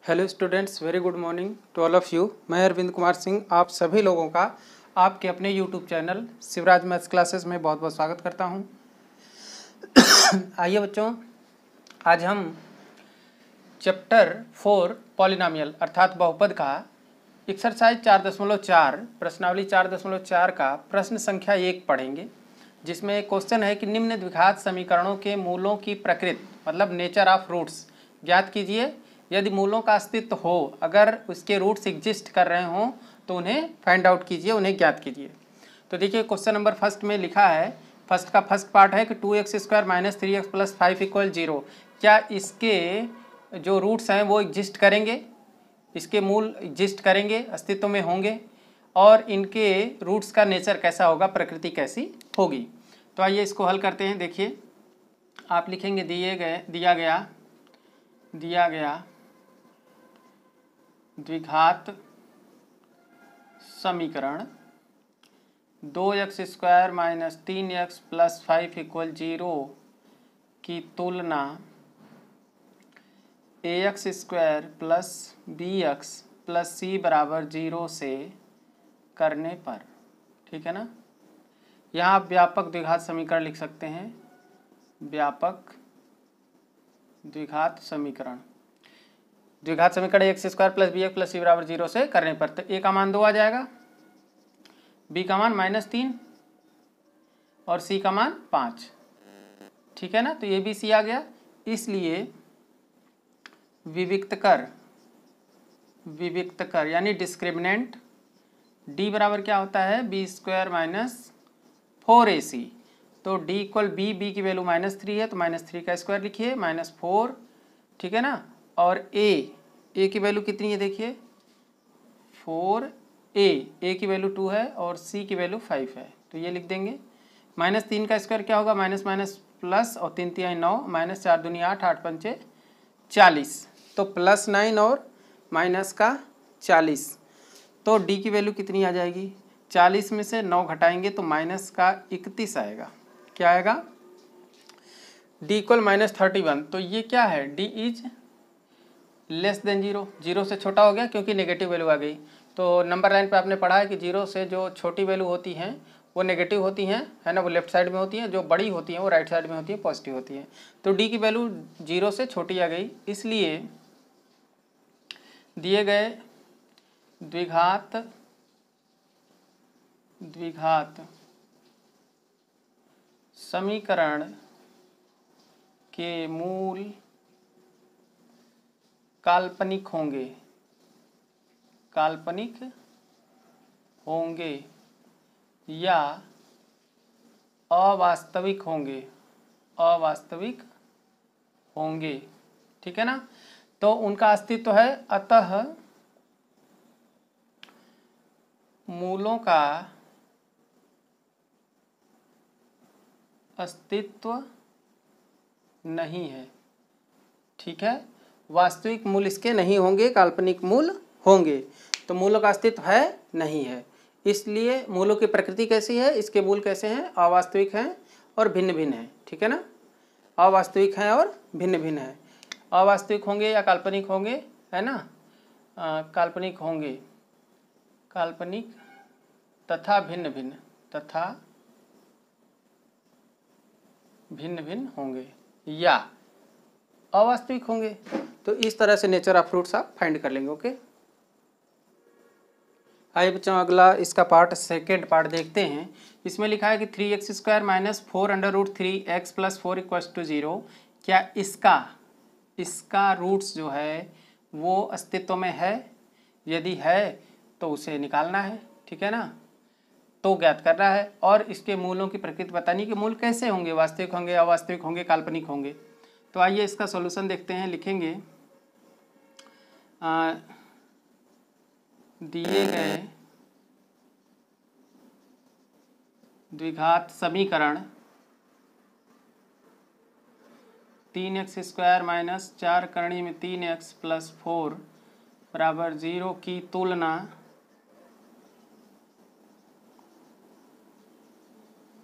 Hello students, very good morning to all of you. मैं अरविंद कुमार सिंह आप सभी लोगों का आपके अपने YouTube channel Shivraj maths classes में बहुत बहुत स्वागत करता हूं। आइए बच्चों, आज हम चैप्टर 4 पॉलिनोमियल अर्थात बहुपद का एक्सरसाइज 4.4 प्रश्नावली 4.4 का प्रश्न संख्या 1 पढ़ेंगे, जिसमें एक क्वेश्चन है कि निम्न द्विघात समीकरणों के मूलों की प्रकृति मतलब नेचर ऑफ रूट्स ज्ञात कीजिए। यदि मूलों का अस्तित्व हो, अगर उसके रूट्स एग्जिस्ट कर रहे हों तो उन्हें फाइंड आउट कीजिए, उन्हें ज्ञात कीजिए। तो देखिए क्वेश्चन नंबर फर्स्ट में लिखा है, फर्स्ट का फर्स्ट पार्ट है कि 2x² - 3x + 5 = 0। क्या इसके जो रूट्स हैं वो एग्जिस्ट करेंगे, इसके मूल एग्जिस्ट करेंगे, अस्तित्व में होंगे, और इनके रूट्स का नेचर कैसा होगा, प्रकृति कैसी होगी। तो आइए इसको हल करते हैं। देखिए आप लिखेंगे दिया गया द्विघात समीकरण 2x² - 3x + 5 = 0 की तुलना ax² + bx + c = 0 से करने पर, ठीक है ना। यहाँ आप व्यापक द्विघात समीकरण लिख सकते हैं, व्यापक द्विघात समीकरण ax² + bx + c = 0 से करने पर। तो a का मान 2 आ जाएगा, b का मान -3 और c का मान 5, ठीक है ना। तो ये भी c आ गया, इसलिए विविक्त कर यानी डिस्क्रिमिनेंट d बराबर क्या होता है, b² - 4ac। तो d = b की वैल्यू -3 है तो -3 का स्क्वायर लिखिए, -4, ठीक है ना। और a की वैल्यू कितनी है, देखिए 4a की वैल्यू 2 है और c की वैल्यू 5 है, तो ये लिख देंगे। -3 का स्क्वायर क्या होगा, माइनस माइनस प्लस, और 3 3 9, -4 दूनी 8, 8 पंचे 40, तो +9 और माइनस का 40। तो d की वैल्यू कितनी आ जाएगी, 40 में से 9 घटाएंगे तो माइनस का 31 आएगा। क्या आएगा, d = -31। तो ये क्या है, d इज लेस देन 0, 0 से छोटा हो गया क्योंकि नेगेटिव वैल्यू आ गई। तो नंबर लाइन पे आपने पढ़ा है कि 0 से जो छोटी वैल्यू होती हैं वो नेगेटिव होती हैं, है ना, वो लेफ्ट साइड में होती हैं, जो बड़ी होती हैं वो राइट साइड में होती हैं, पॉजिटिव होती हैं। तो d की वैल्यू 0 से छोटी आ गई, इसलिए दिए गए द्विघात समीकरण के मूल काल्पनिक होंगे या अवास्तविक होंगे, ठीक है ना। तो उनका अस्तित्व है, अतः मूलों का अस्तित्व नहीं है, ठीक है। वास्तविक मूल इसके नहीं होंगे, काल्पनिक मूल होंगे। तो मूलों का अस्तित्व है, नहीं है, इसलिए मूलों की प्रकृति कैसी है, इसके मूल कैसे हैं, अवास्तविक हैं और भिन्न भिन्न हैं, ठीक है ना। अवास्तविक हैं और भिन्न भिन्न हैं, अवास्तविक होंगे या काल्पनिक होंगे, है ना, काल्पनिक होंगे, काल्पनिक तथा भिन्न भिन्न होंगे या अवास्तविक होंगे। तो इस तरह से नेचर ऑफ फ्रूट्स आप फाइंड कर लेंगे। ओके, आइए बच्चों अगला इसका पार्ट, सेकेंड पार्ट देखते हैं। इसमें लिखा है कि 3x² - 4√3x + 4 = 0। क्या इसका रूट्स जो है वो अस्तित्व में है, यदि है तो उसे निकालना है, ठीक है ना, तो ज्ञात करना है। और इसके मूलों की प्रकृति बतानी कि मूल कैसे होंगे, वास्तविक होंगे, अवास्तविक होंगे, काल्पनिक होंगे। तो आइए इसका सॉल्यूशन देखते हैं। लिखेंगे दिए गए द्विघात समीकरण 3x² - 4 * 3x + 4 = 0 की तुलना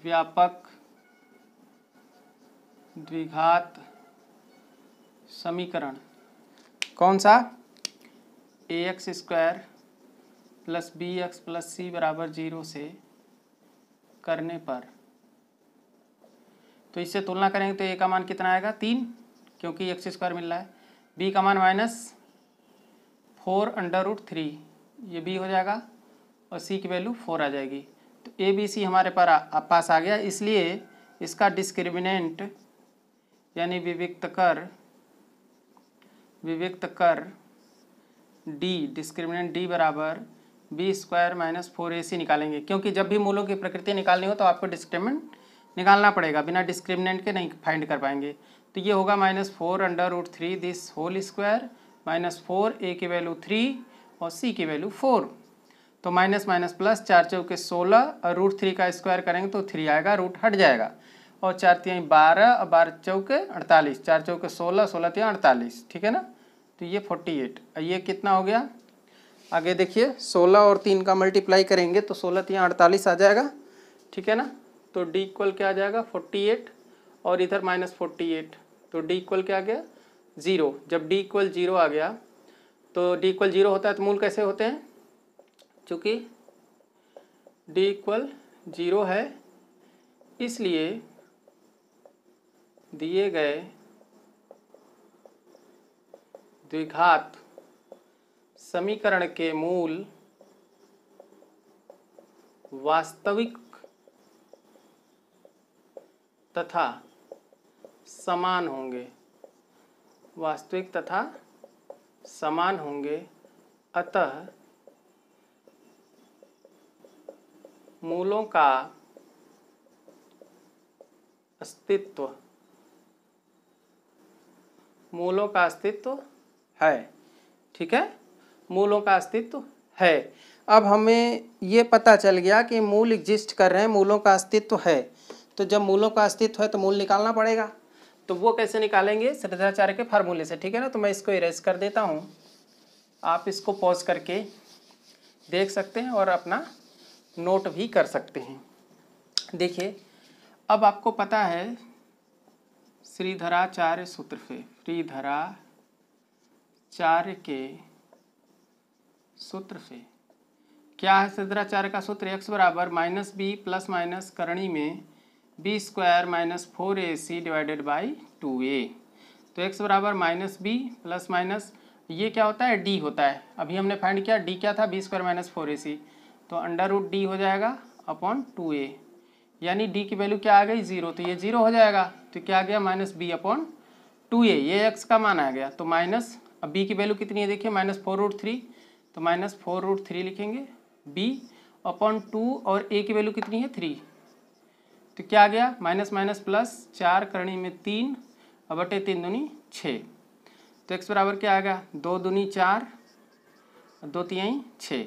व्यापक द्विघात समीकरण, कौन सा, ax square plus bx plus c बराबर 0 से करने पर, तो इससे तुलना करेंगे तो a का मान कितना आएगा 3, क्योंकि एक्स स्क्वायर मिल रहा है। b का मान -4√3, ये b हो जाएगा, और c की वैल्यू 4 आ जाएगी। तो a b c हमारे पास आ गया, इसलिए इसका डिस्क्रिमिनेंट यानी विविक्त कर d, डिस्क्रिमिनेंट d बराबर b स्क्वायर माइनस 4ac निकालेंगे, क्योंकि जब भी मूलों की प्रकृति निकालनी हो तो आपको डिस्क्रिमिनेंट निकालना पड़ेगा, बिना डिस्क्रिमिनेंट के नहीं फाइंड कर पाएंगे। तो ये होगा -4√3 दिस होल स्क्वायर -4, a की वैल्यू 3 और c की वैल्यू 4। तो माइनस माइनस प्लस, 4 चौके 16 और √3 का स्क्वायर करेंगे तो 3 आएगा, रूट हट जाएगा, और 4 3 12 और 12 चौके 48, 4 चौके 16, 16 3 48, ठीक है ना। तो ये 48, ये कितना हो गया, आगे देखिए 16 और 3 का मल्टीप्लाई करेंगे तो 16 3 48 आ जाएगा, ठीक है ना। तो d इक्वल क्या आ जाएगा 48, और इधर -48, तो d इक्वल क्या आ गया 0। जब d इक्वल 0 आ गया तो d इक्वल 0 होता है तो मूल कैसे होते हैं, चूँकि d इक्वल 0 है, इसलिए दिए गए द्विघात समीकरण के मूल वास्तविक तथा समान होंगे, वास्तविक तथा समान होंगे, अतः मूलों का अस्तित्व है, ठीक है, मूलों का अस्तित्व है। अब हमें ये पता चल गया कि मूल एग्जिस्ट कर रहे हैं, मूलों का अस्तित्व है, तो जब मूलों का अस्तित्व है तो मूल निकालना पड़ेगा। तो वो कैसे निकालेंगे, श्रोडाचार्य के फार्मूले से, ठीक है ना। तो मैं इसको इरेज कर देता हूँ, आप इसको पॉज करके देख सकते हैं और अपना नोट भी कर सकते हैं। देखिए अब आपको पता है श्रीधराचार्य सूत्र से, श्रीधराचार्य के सूत्र से क्या है, श्रीधराचार्य का सूत्र x बराबर -b प्लस माइनस करणी में b square minus 4ac divided by 2a। तो x बराबर -b प्लस माइनस, ये क्या होता है d होता है, अभी हमने फाइंड किया d क्या था b स्क्वायर माइनस 4ac, तो √d हो जाएगा अपॉन 2a, यानी d की वैल्यू क्या आ गई 0, तो ये 0 हो जाएगा, तो क्या आ गया -b अपॉन 2a, ये x का मान आ गया। तो माइनस, अब b की वैल्यू कितनी है देखिए -4√3, तो -4√3 लिखेंगे b अपॉन 2, और a की वैल्यू कितनी है 3, तो क्या आ गया माइनस माइनस प्लस, 4 करणी में 3 और बटे 3 दूनी 6, तो x बराबर क्या आ गया 2 दूनी 4 2 3 6,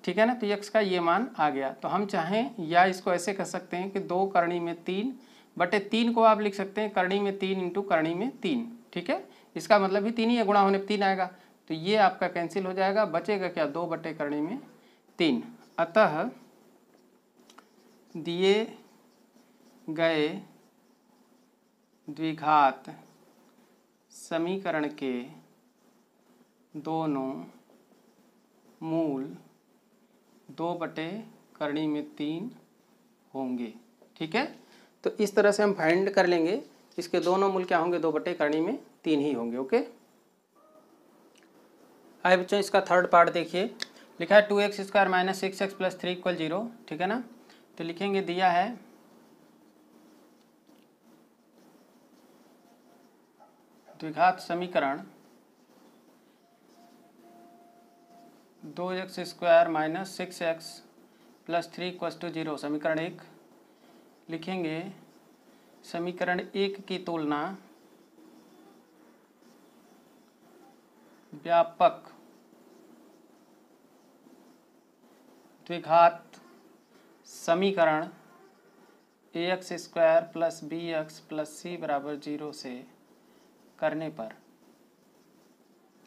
ठीक है ना। तो x का ये मान आ गया। तो हम चाहें या इसको ऐसे कर सकते हैं कि 2 करणी में 3 बटे 3 को आप लिख सकते हैं करणी में 3 इंटू करणी में 3, ठीक है, इसका मतलब भी 3 ही है, गुणा होने पर 3 आएगा, तो ये आपका कैंसिल हो जाएगा, बचेगा क्या 2 बटे करणी में 3। अतः दिए गए द्विघात समीकरण के दोनों मूल 2 बटे करणी में 3 होंगे, ठीक है। तो इस तरह से हम फाइंड कर लेंगे, इसके दोनों मूल क्या होंगे 2 बटे करणी में 3 ही होंगे, ओके। आइए बच्चों इसका थर्ड पार्ट देखिए, लिखा है 2x square minus 6x plus 3 equal 0, ठीक है ना। तो लिखेंगे दिया है द्विघात समीकरण 2x square minus 6x plus 3 equal to 0, समीकरण 1 लिखेंगे। समीकरण 1 की तुलना व्यापक द्विघात समीकरण ax square plus bx plus c बराबर 0 से करने पर,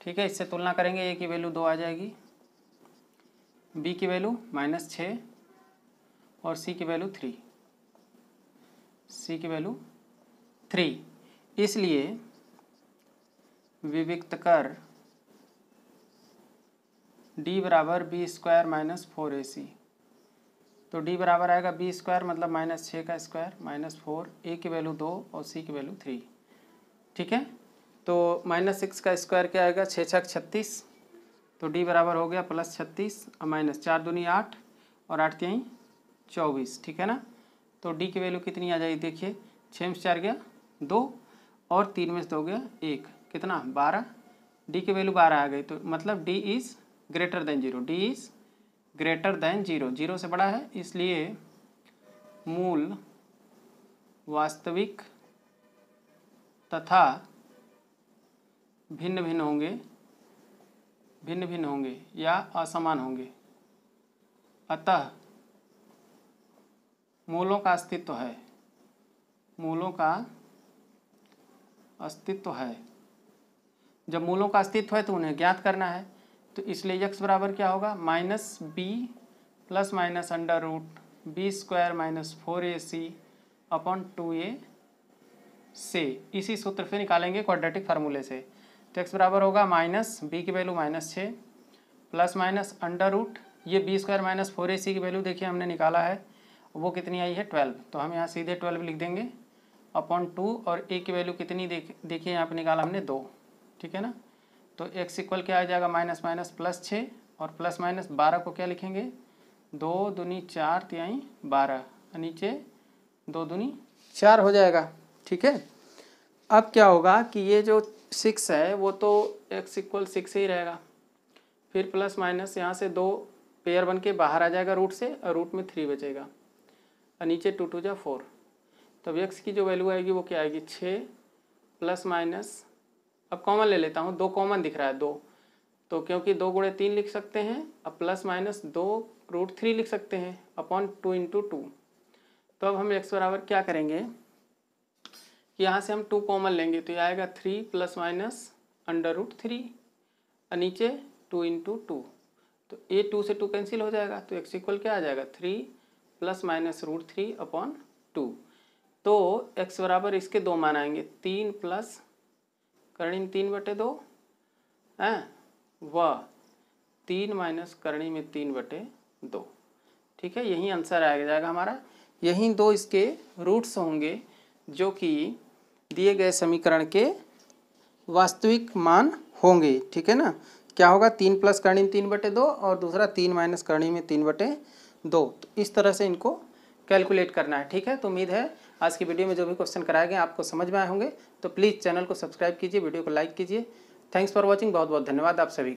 ठीक है, इससे तुलना करेंगे। a की वैल्यू 2 आ जाएगी, b की वैल्यू -6 और c की वैल्यू 3, c की वैल्यू 3, इसलिए विविक्त कर डी बराबर बी स्क्वायर माइनस 4ac। तो डी बराबर आएगा बी स्क्वायर मतलब -6 का स्क्वायर माइनस 4, ए की वैल्यू 2 और सी की वैल्यू 3। ठीक है, तो -6 का स्क्वायर क्या आएगा, 6 छक 36, तो डी बराबर हो गया +36 और -4 दूनी 8 और 8 3 24। ठीक है ना, तो डी की वैल्यू कितनी आ जाएगी, देखिए 6 में 4 गया 2 और 3 में से 2 गया 1, कितना 12। डी की वैल्यू 12 आ गई, तो मतलब D is greater than 0, D is greater than 0, 0 से बड़ा है, इसलिए मूल वास्तविक तथा भिन्न भिन्न होंगे या असमान होंगे। अतः मूलों का अस्तित्व है, मूलों का अस्तित्व है। जब मूलों का अस्तित्व है तो उन्हें ज्ञात करना है, तो इसलिए x बराबर क्या होगा, -b plus minus under root b square minus 4ac upon 2a से, इसी सूत्र से निकालेंगे क्वाड्रेटिक फार्मूले से। तो x बराबर होगा -b की value -6 plus minus under root, ये बी स्क्वायर माइनस 4ac की वैल्यू देखिए हमने निकाला है, वो कितनी आई है 12, तो हम यहाँ सीधे 12 लिख देंगे अपॉन 2, और a की वैल्यू कितनी देखिए यहाँ पे निकाला हमने 2। ठीक है ना, तो x इक्वल क्या आ जाएगा, -+6 और +-12 को क्या लिखेंगे, 2 दूनी 4 तिहाई 12, नीचे 2 दूनी 4 हो जाएगा। ठीक है, अब क्या होगा कि ये जो 6 है वो तो x इक्वल 6 ही रहेगा, फिर प्लस माइनस यहाँ से 2 पेयर बन के बाहर आ जाएगा रूट से, और रूट में 3 बचेगा, और नीचे 2 2 जा 4। तब x की जो वैल्यू आएगी वो क्या आएगी, 6 प्लस माइनस, अब कॉमन ले लेता हूँ, 2 कॉमन दिख रहा है 2, तो क्योंकि 2 गुणे 3 लिख सकते हैं, अब प्लस माइनस 2√3 लिख सकते हैं अपॉन 2 × 2। तो अब हम x बराबर क्या करेंगे कि यहाँ से हम 2 कॉमन लेंगे, तो ये आएगा 3 प्लस माइनस √3 और नीचे 2 × 2, तो ये 2 से 2 कैंसिल हो जाएगा, तो x इक्वल क्या आ जाएगा, 3 प्लस माइनस √3 अपॉन 2। तो x बराबर इसके 2 मान आएंगे, 3 प्लस करणी में 3/2 हैं, व 3 माइनस करणी में 3/2। ठीक है, यही आंसर आ जाएगा हमारा, यही 2 इसके रूट्स होंगे जो कि दिए गए समीकरण के वास्तविक मान होंगे। ठीक है ना, क्या होगा, 3 प्लस करणी में 3/2 और दूसरा 3 माइनस करणी में 3/2। तो इस तरह से इनको कैलकुलेट करना है। ठीक है, तो उम्मीद है आज की वीडियो में जो भी क्वेश्चन कराए गए आपको समझ में आए होंगे, तो प्लीज़ चैनल को सब्सक्राइब कीजिए, वीडियो को लाइक कीजिए। थैंक्स फॉर वॉचिंग, बहुत बहुत धन्यवाद आप सभी।